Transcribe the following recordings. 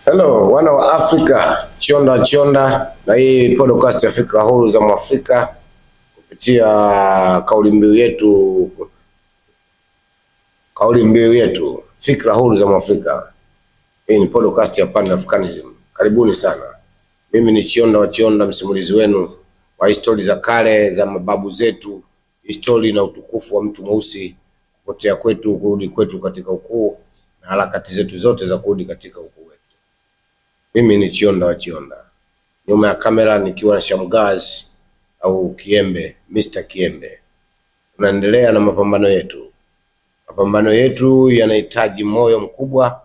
Hello, wana wa Afrika, chonda na hii podcast ya fikra huru za Mwafrika kupitia kauli mbiu yetu fikra huru za Mwafrika. Hii ni podcast ya Pan Africanism. Karibuni sana. Mimi ni Chionda, msimulizi wenu wa histori za kale za mababu zetu, histori na utukufu wa mtu mweusi, kupotea kwetu, kurudi kwetu katika ukuu na harakati zetu zote za kurudi katika ukuu. Mimi ni Chionda. Nyuma ya kamera nikiwa na Shamgazi au Kiembe, Mr. Kiembe. Tunaendelea na mapambano yetu. Mapambano yetu yanahitaji moyo mkubwa,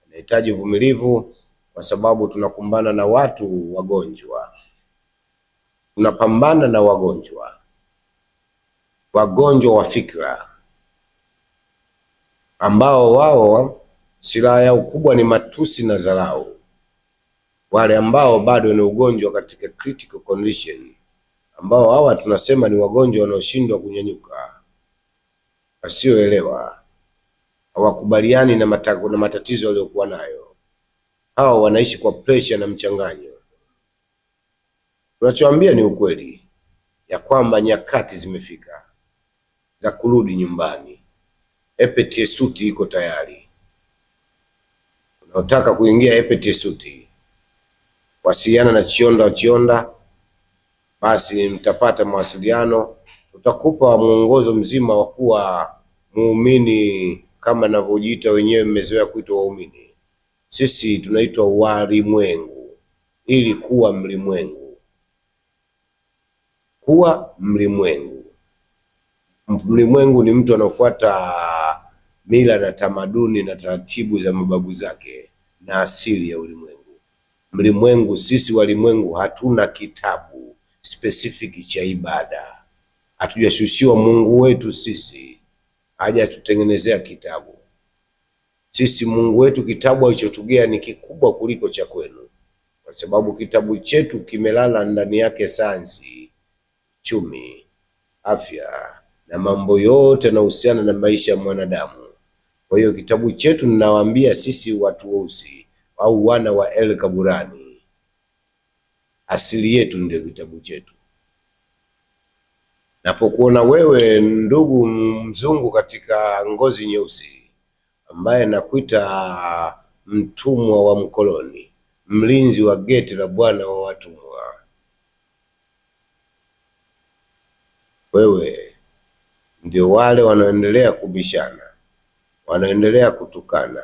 yanahitaji uvumilivu kwa sababu tunakumbana na watu wagonjwa. Tunapambana na wagonjwa wa fikra ambao wao silaha yao kubwa ni matusi na dharau. Wale ambao bado ni ugonjwa katika critical condition, ambao hawa tunasema ni wagonjwa wanaoshindwa kunyanyuka, wasioelewa, hawakubaliani na matatizo waliokuwa nayo. Hawa wanaishi kwa pressure na mchanganyo. Tunachoambia ni ukweli ya kwamba nyakati zimefika za kurudi nyumbani. Epete suti iko tayari. Unataka kuingia epete suti, wasiliana na Chionda, basi mtapata mawasiliano. Tutakupa mwongozo mzima wa kuwa muumini kama ninavyojiita wenyewe, mmezoea kuitwa waumini. Sisi tunaitwa walimwengu, ili kuwa mlimwengu. Kuwa mlimwengu. Mlimwengu ni mtu anaofuata mila na tamaduni na taratibu za mababu zake na asili ya ulimwengu. Mlimwengu, sisi walimwengu hatuna kitabu specific cha ibada. Hatujashushiwa Mungu wetu sisi, haja tutengenezea kitabu. Sisi Mungu wetu kitabu alichotugea ni kikubwa kuliko cha kwenu. Kwa sababu kitabu chetu kimelala ndani yake sayansi, uchumi, afya na mambo yote yanayohusiana na maisha ya mwanadamu. Kwa hiyo kitabu chetu, ninawaambia sisi watu weusi au wana wa El Kaburani, asili yetu ndio kitabu chetu. Napokuona wewe ndugu mzungu katika ngozi nyeusi, ambaye nakuita mtumwa wa mkoloni, mlinzi wa geti la bwana wa watumwa, wewe ndio wale wanaendelea kubishana, wanaendelea kutukana,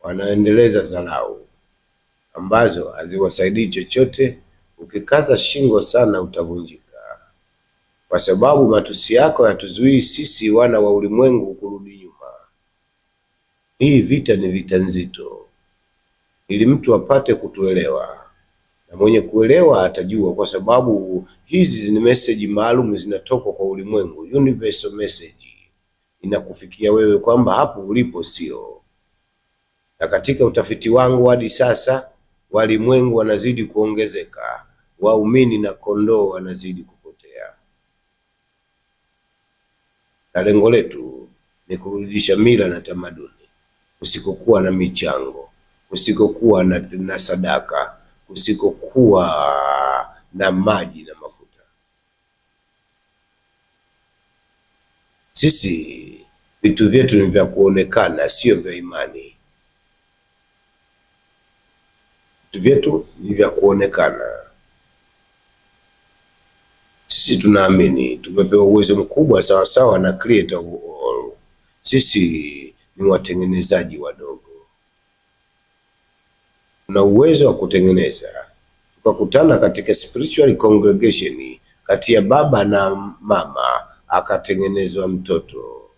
wanaendeleza dharau ambazo haziwasaidii chochote. Ukikaza shingo sana utavunjika, kwa sababu matusi yako yatuzuii sisi wana wa ulimwengu kurudi nyuma. Hii vita ni vita nzito, ili mtu apate kutuelewa, na mwenye kuelewa atajua, kwa sababu hizi ni message maalum zinatoka kwa ulimwengu, universal message inakufikia wewe kwamba hapo ulipo sio. Na katika utafiti wangu hadi sasa, walimwengu wanazidi kuongezeka, waumini na kondoo wanazidi kupotea. Na lengo letu ni kurudisha mila na tamaduni, kusikokuwa na michango, kusikokuwa na sadaka, kusikokuwa na maji na mafuta. Sisi vitu vyetu ni vya kuonekana, sio vya imani. Vitu vyetu ni vya kuonekana. Sisi tunaamini tumepewa uwezo mkubwa sawa na creator all. Sisi ni watengenezaji wadogo, tuna uwezo wa kutengeneza. Tukakutana katika spiritual congregation kati ya baba na mama, akatengenezwa mtoto.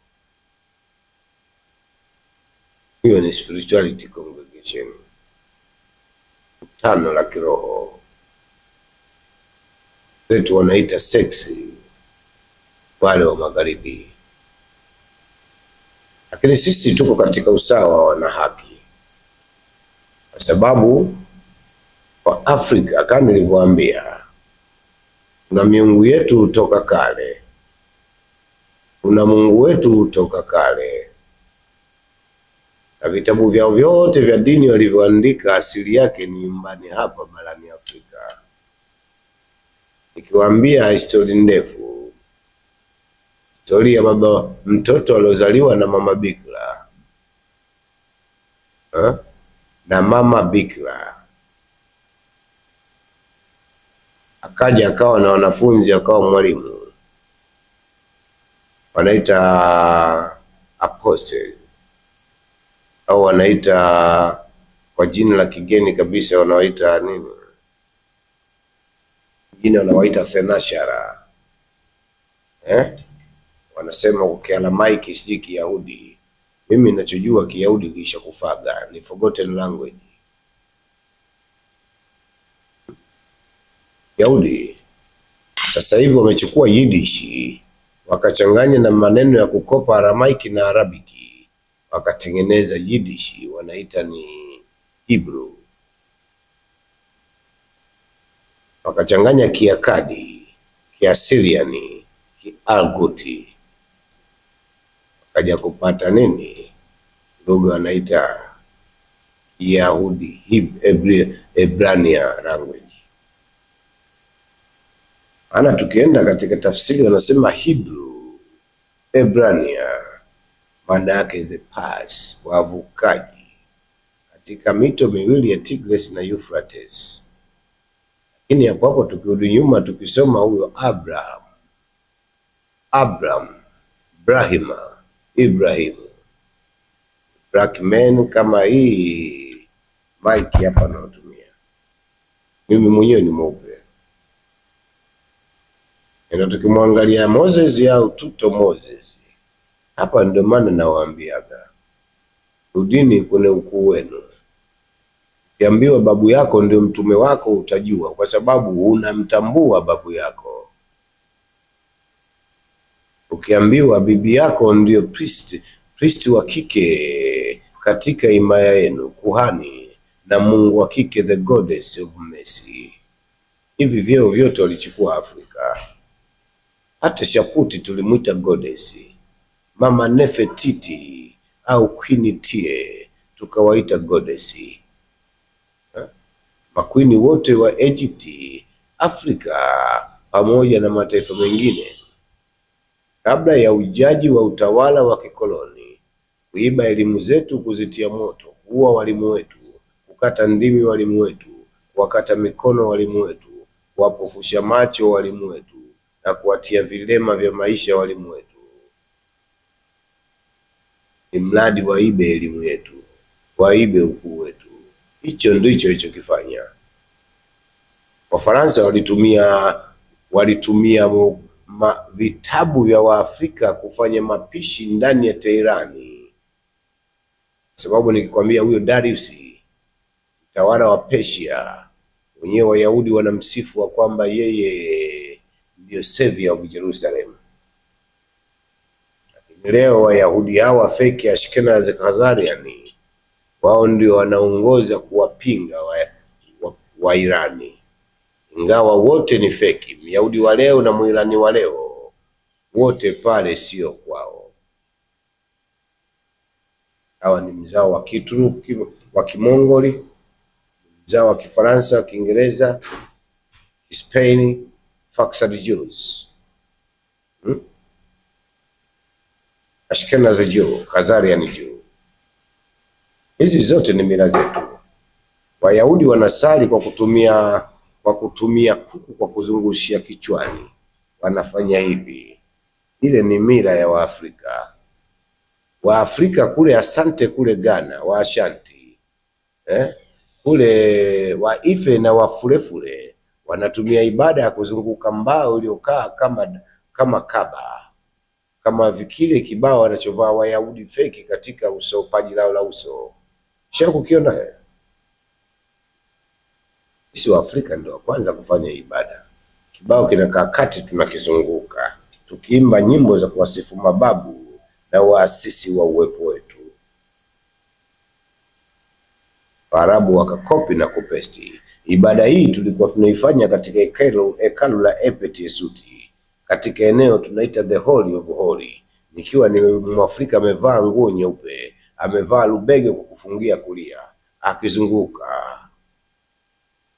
Hiyo ni spirituality congregation, tano la kiroho. Wetu wanaita sexy wale wa magharibi, lakini sisi tuko katika usawa na haki, kwa sababu kwa Afrika kama nilivyoambia, kuna miungu yetu toka kale, kuna Mungu wetu toka kale. na vitabu vyao vyote vya dini walivyoandika asili yake ni nyumbani hapa barani Afrika. Nikiwaambia historia ndefu, historia ya baba mtoto aliozaliwa na mama bikira na mama bikira, akaja akawa na wanafunzi, akawa mwalimu, wanaita apostle au wanaita kwa jina la kigeni kabisa wanawaita nini? Jina wanawaita thenashara. Wanasema kwa Kialamaiki sijui Kiyahudi. Mimi ninachojua Kiyahudi kisha kufaga ni forgotten language. Yahudi sasa hivi wamechukua Yiddish wakachanganya na maneno ya kukopa Aramaiki na Arabiki, wakatengeneza Yiddish, wanaita ni Hebrew. Wakachanganya Kiakadi, Kiasiliani, Kialguti, wakaja kupata nini? Lugha wanaita Yahudi, Hebrania language. Ana tukienda katika tafsiri wanasema Hebrew, Hebrania, maana yake the pass, wavukaji katika mito miwili ya Tigris na Euphrates. Lakini hapo tukirudi nyuma tukisoma huyo Ibrahim, black man kama hii Mike hapa naotumia. Mimi mwenyewe ni mweupe. Na tukimwangalia Moses au Tuto Moses, hapa ndio maana nawaambiaga, rudini kwenye ukuu wenu. Ukiambiwa babu yako ndio mtume wako utajua, kwa sababu unamtambua babu yako. Ukiambiwa bibi yako ndio priest wa kike katika himaya yenu, kuhani, na Mungu wa kike the goddess of mercy. Hivi vyeo vyote walichukua Afrika. Hata Shakuti tulimuita goddess, Mama Nefertiti au Queen Tie tukawaita goddess. Makwini wote wa Egypt, Afrika pamoja na mataifa mengine, kabla ya ujaji wa utawala wa kikoloni, kuiba elimu zetu, kuzitia moto, kuua walimu wetu, kukata ndimi walimu wetu, kuwakata mikono walimu wetu, kuwapofusha macho walimu wetu, na kuwatia vilema vya maisha walimu wetu. Ni mradi waibe elimu yetu, waibe ukuu wetu. Hicho ndicho kifanya. Wafaransa walitumia vitabu vya Waafrika kufanya mapishi ndani ya Teherani. Sababu nikikwambia huyo Darius, mtawala wa Persia, wenyewe Wayahudi wanamsifu wa kwamba yeye ndio savior of Jerusalem. Lakini leo Wayahudi hawa fake Ashkenazi Khazariani, wao ndio wanaongoza kuwapinga wa Irani. Ingawa wote ni fake, Myahudi wa leo na Muirani wa leo, wote pale sio kwao. Hawa ni mzao wa Kituruki, wa Kimongoli, mzao wa Kifaransa, wa Kiingereza, Spain, Faksad Jews. Ashkenazi Jew, Khazarian Jew. Hizi zote ni mila zetu. Wayahudi wanasali kwa kutumia kuku kwa kuzungushia kichwani. Wanafanya hivi. Ile ni mila ya Waafrika. Waafrika kule Asante, kule Ghana, wa Ashanti, kule wa Ife na Wafulefule wanatumia ibada ya kuzunguka mbao iliyokaa kama kaba. Kama vikile kibao wanachovaa Wayahudi feki katika uso, paji lao la uso. Shaka kukiona sisi wa Afrika ndio kwanza kufanya ibada. Kibao kinakaa kati, tunakizunguka tukiimba nyimbo za kuwasifu mababu na waasisi wa uwepo wetu. Waarabu wakakopi na kupesti. Ibada hii tulikuwa tunaifanya katika hekalu la Epet Yesuti, katika eneo tunaita the Holy of Holy. Nikiwa ni Mwafrika amevaa nguo nyeupe, amevaa lubege kwa kufungia kulia, akizunguka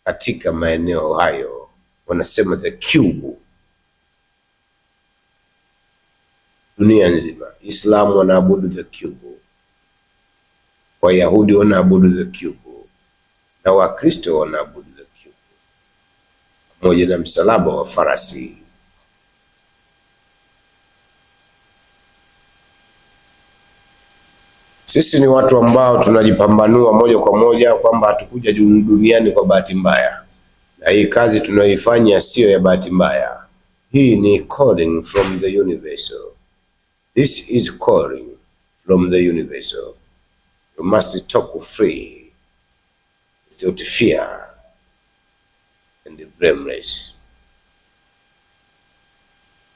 katika maeneo hayo, wanasema the cube. Dunia nzima Islamu wanaabudu the cube, Wayahudi wanaabudu the cube, na Wakristo wanaabudu the cube, pamoja na msalaba wa farasi. Sisi ni watu ambao tunajipambanua moja kwa moja kwamba hatukuja duniani kwa bahati mbaya, na hii kazi tunayoifanya sio ya bahati mbaya. Hii ni calling from the universal. This is calling from the universal. You must talk free, without fear and blameless.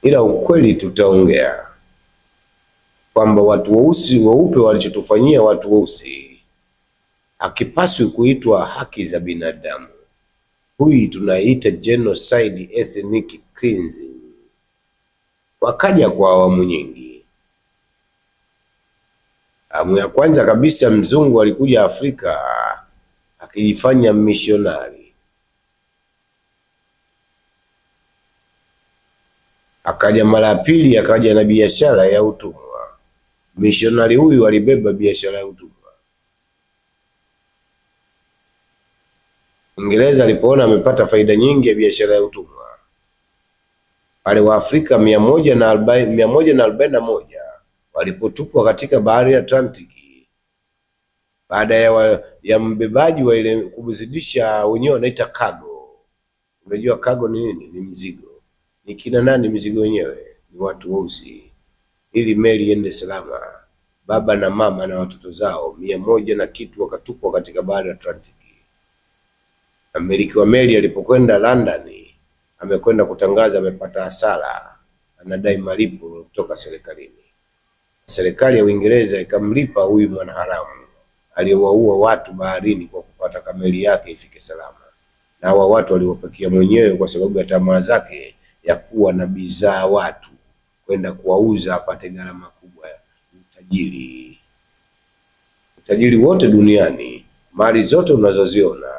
Ila ukweli tutaongea kwamba watu weusi weupe walichotufanyia watu weusi hakipaswi kuitwa haki za binadamu. Hii tunaita genocide, ethnic cleansing. Wakaja kwa awamu nyingi. Awamu ya kwanza kabisa mzungu alikuja Afrika akijifanya missionary. Akaja mara pili akaja na biashara ya utumwa. Missionary huyu alibeba biashara ya utumwa. Uingereza alipoona amepata faida nyingi ya biashara ya utumwa, wale wa Afrika 141 walipotupwa katika bahari ya Atlantiki, baada ya mbebaji wa ile kuzidisha, wenyewe wanaita cargo. Unajua cargo ni nini? Ni mzigo. Ni kina nani mzigo wenyewe? Ni watu weusi. Ili meli iende salama, baba na mama na watoto zao 100 na kitu wakatupwa katika bahari ya Atlantiki. Mmiliki wa meli alipokwenda London, amekwenda kutangaza amepata hasara, anadai malipo kutoka serikalini. Serikali ya Uingereza ikamlipa huyu mwanaharamu aliyewaua watu baharini kwa kupata kameli yake ifike salama, na hawa watu waliwapakia mwenyewe kwa sababu ya tamaa zake ya kuwa na bidhaa watu kwenda kuwauza apate gharama kubwa ya utajiri. Utajiri wote duniani, mali zote unazoziona,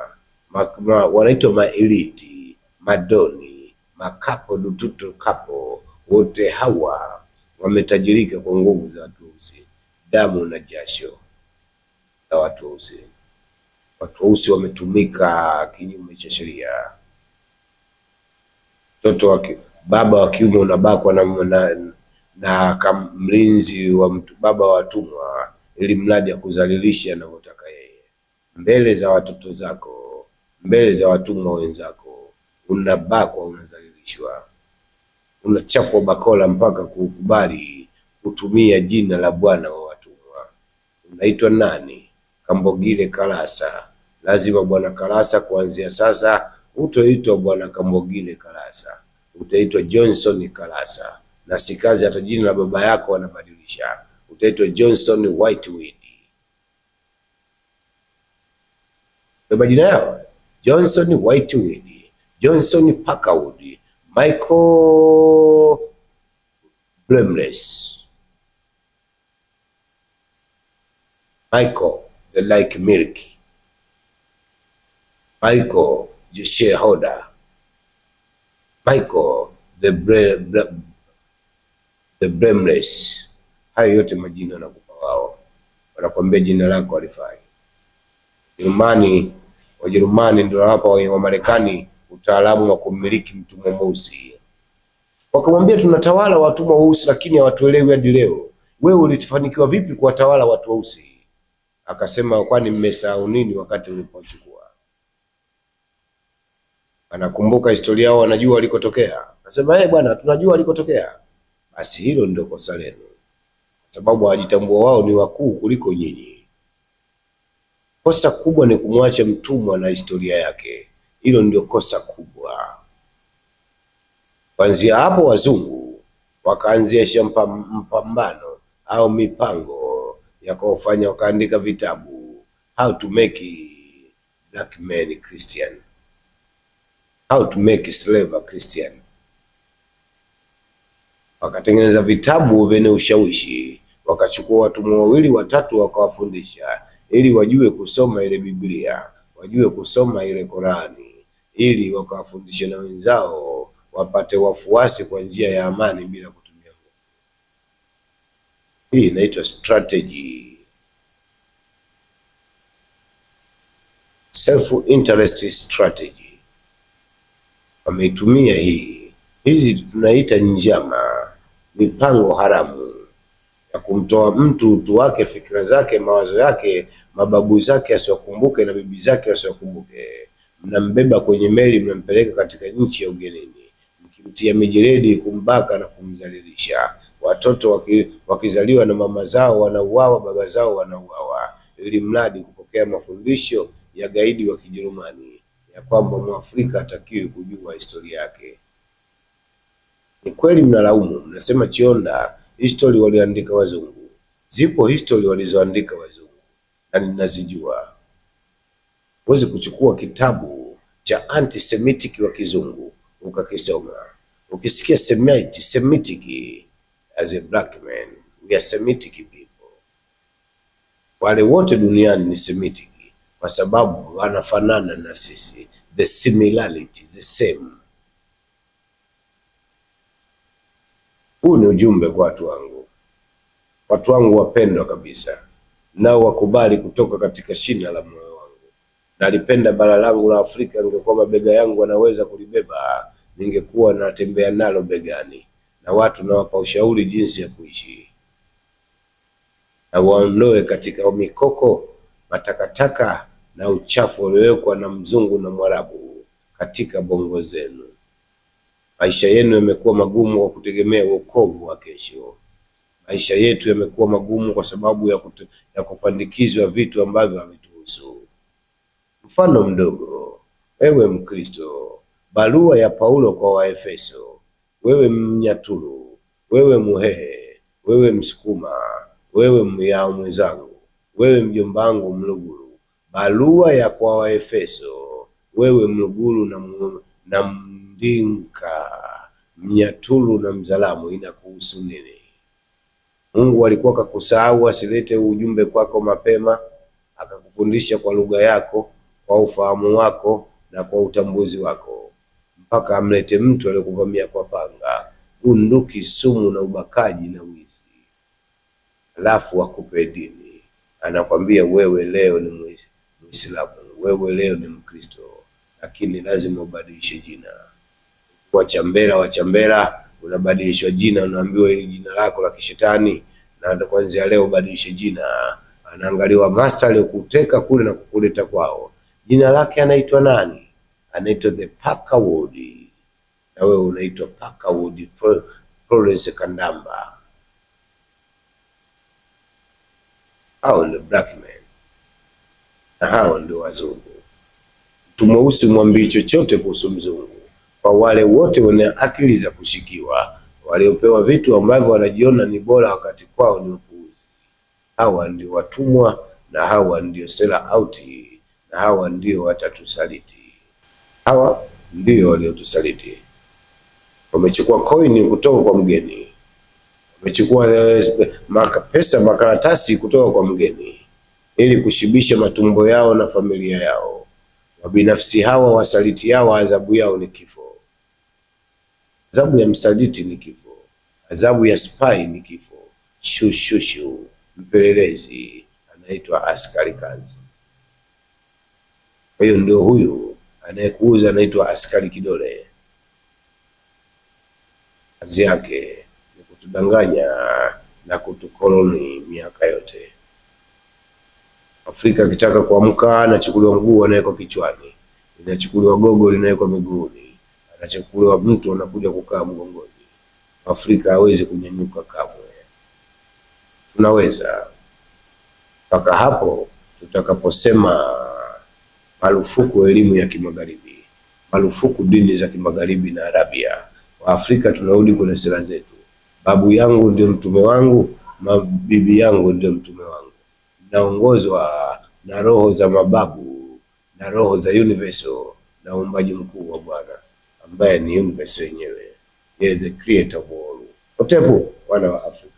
wanaitwa maeliti, madoni, makapo, dututo kapo, wote hawa wametajirika kwa nguvu za watu weusi, damu na jasho la watu weusi. Watu weusi wametumika kinyume cha sheria. Baba wa kiume unabakwa na mlinzi wa mtu, baba wa watumwa, ili mradi akuzalilisha anavyotaka yeye, mbele za watoto zako, mbele za watumwa wenzako. Unabakwa, unazalilishwa, unachapwa bakola mpaka kukubali kutumia jina la bwana wa watumwa. Unaitwa nani? Kambogile Kalasa. Lazima bwana Kalasa kuanzia sasa utoitwa bwana Kambogile Kalasa, utaitwa Johnson Kalasa, na si kazi hata jina la baba yako wanabadilisha, utaitwa Johnson Whitewood. Baba jina yao Johnson Whitewood, Johnson Parkerwood, Michael Blameless, Michael the like milk, Michael the shareholder, Michael the blameless. Hayo yote majina wanakupa wao, wanakuambia jina lako halifai. Wajerumani ndio hapa wa Marekani utaalamu wa kumiliki mtumwa mweusi. Wakamwambia tunatawala watumwa weusi, lakini hawatuelewi hadi leo. Wewe ulifanikiwa vipi kuwatawala watu weusi? Akasema kwani mmesahau nini wakati ulipochukua? Anakumbuka historia yao, wanajua walikotokea. Akasema bwana tunajua walikotokea. Basi hilo ndio kosa lenu, kwa sababu hawajitambua wao ni wakuu kuliko nyinyi. Kosa kubwa ni kumwacha mtumwa na historia yake. Hilo ndio kosa kubwa. Kuanzia hapo wazungu wakaanzisha mpambano au mipango ya kufanya, wakaandika vitabu, how to make black men Christian, how to make slave a Christian. Wakatengeneza vitabu vyenye ushawishi, wakachukua watumwa 2 watatu wakawafundisha, ili wajue kusoma ile Biblia, wajue kusoma ile Qurani, ili wakawafundishe na wenzao wapate wafuasi kwa njia ya amani bila kutumia nguvu. Hii inaitwa strategy, self interest strategy. Wameitumia hii. Hizi tunaita njama, mipango haramu ya kumtoa mtu utu wake, fikra zake, mawazo yake, mababu zake asiwakumbuke na bibi zake asiwakumbuke. Mnambeba kwenye meli, mnampeleka katika nchi ya ugenini, mkimtia mijeledi, kumbaka na kumdhalilisha. Watoto wakizaliwa na mama zao wanauawa, baba zao wanauawa, ili mradi kupokea mafundisho ya gaidi wa Kijerumani ya kwamba Mwafrika hatakiwi kujua historia yake. Ni kweli mnalaumu, mnasema Chionda, history waliandika wazungu. Zipo history walizoandika wazungu na ninazijua. Huwezi kuchukua kitabu cha anti-Semitic wa kizungu ukakisoma. Ukisikia Semitic as a black man, we are Semitic people. Wale wote duniani ni Semitic kwa sababu wanafanana na sisi. The similarity, the same. Huu ni ujumbe kwa watu wangu wapendwa kabisa, nao wakubali kutoka katika shina la moyo wangu. Nalipenda bara langu la Afrika, ningekuwa mabega yangu wanaweza kulibeba, ningekuwa natembea nalo begani, na watu nawapa ushauri jinsi ya kuishi. Na waondoe katika mikoko, matakataka na uchafu uliowekwa na mzungu na Mwarabu katika bongo zenu. Maisha yenu yamekuwa magumu kwa kutegemea wokovu wa kesho. Maisha yetu yamekuwa magumu kwa sababu ya kupandikizwa vitu ambavyo havituhusu. Mfano mdogo, wewe Mkristo, barua ya Paulo kwa Waefeso, wewe Mnyaturu, wewe Muhehe, wewe Msukuma, wewe Myao mwenzangu, wewe mjomba wangu Mluguru, barua ya kwa Waefeso, wewe Mluguru na Mdinka, Mnyaturu na Mzalamu, inakuhusu nini? Mungu alikuwa kakusahau asilete ujumbe kwako mapema, akakufundisha kwa lugha yako, kwa ufahamu wako na kwa utambuzi wako, mpaka amlete mtu aliyekuvamia kwa panga, bunduki, sumu na ubakaji na wizi, alafu akupe dini. Anakwambia wewe leo ni Muislamu, wewe leo ni Mkristo, lakini lazima ubadilishe jina. Wachambera unabadilishwa jina, unaambiwa ili jina lako la kishetani, na kuanzia leo ubadilishe jina. Anaangaliwa master aliyokuteka kule na kukuleta kwao, jina lake anaitwa nani? Anaitwa the Pakawood, na wewe unaitwa Pakawood Florence Kandamba. Hao ndio black men, na hao ndio wazungu. Mtu mweusi mwambii chochote kuhusu mzungu. Kwa wale wote wenye akili za kushikiwa, waliopewa vitu ambavyo wanajiona ni bora wakati kwao ni upuuzi. Hawa ndio watumwa, na hawa ndio sell out, na hawa ndio watatusaliti. Hawa ndio waliotusaliti. Wamechukua coin kutoka kwa mgeni, wamechukua pesa, makaratasi kutoka kwa mgeni, ili kushibisha matumbo yao na familia yao. Wabinafsi hawa wasaliti yao, adhabu yao ni kifo. Adhabu ya msaliti ni kifo. Adhabu ya spy ni kifo. Shushushu, mpelelezi, anaitwa askari kanzi. Kwa hiyo ndio huyu anayekuuza anaitwa askari kidole. Kazi yake ni kutudanganya na kutukoloni miaka yote. Afrika kitaka kuamka, anachukuliwa mguu anawekwa kichwani, inachukuliwa gogo linawekwa miguuni, anachukuliwa mtu anakuja kukaa mgongoni. Afrika hawezi kunyanyuka kamwe. Tunaweza mpaka hapo tutakaposema marufuku elimu ya kimagharibi, marufuku dini za kimagharibi na Arabia. Wa Afrika tunarudi kwenye sera zetu. Babu yangu ndio mtume wangu, bibi yangu ndio mtume wangu. Naongozwa na roho za mababu na roho za universal na uumbaji mkuu wa Bwana ambaye ni universe yenyewe. Yeye the creator of all. Otepo wana wa Afrika.